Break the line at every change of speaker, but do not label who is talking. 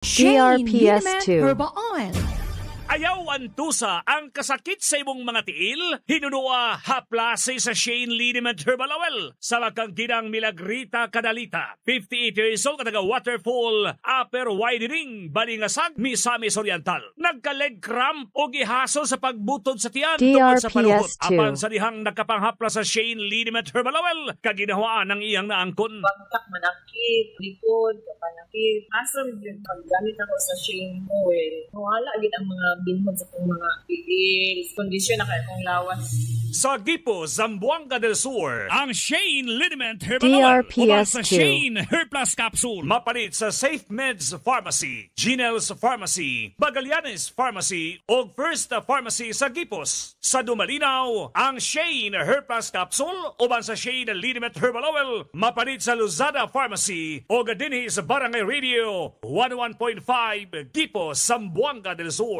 DRPS2
Herbal Oil.
Ayaw antusa ang kasakit sa imong mga tiil, hinunua haplase sa Shane Liniment Herbal Oil sa makangkinang Milagrita Kadalita. 58 years old kataga Waterfall, upper widening, Balingasag, Misamis Oriental. Nagka-leg cramp o gihasol sa pagbutod sa tiyan tungkol sa panuhot.
DRPS2
Apan sa dihang nakapanghapla sa Shane Liniment Herbal Oil, kaginahawaan ang iyang naangkon.
Bagtak, manakit, likod, kapanakit. Asam yun, paggamit ako sa Shane Oil. Wala yun ang mga binhod sa itong mga piils. Kondisyon na kayo kong lawas.
Sa Gipo, Zamboanga del Sur, ang Shane Liniment Herbal Oil. Uban sa
DRPS2
Shane Herplus Capsule. Mapalit sa Safe Meds Pharmacy, Ginel's Pharmacy, Bagalianes Pharmacy, o First Pharmacy sa Gipos. Sa Dumalinaw, ang Shane Herplus Capsule, uban sa Shane Liniment Herbal Oil. Mapalit sa Luzada Pharmacy, o dinhi sa Barangay Radio 101.5, Gipos, Zamboanga del Sur.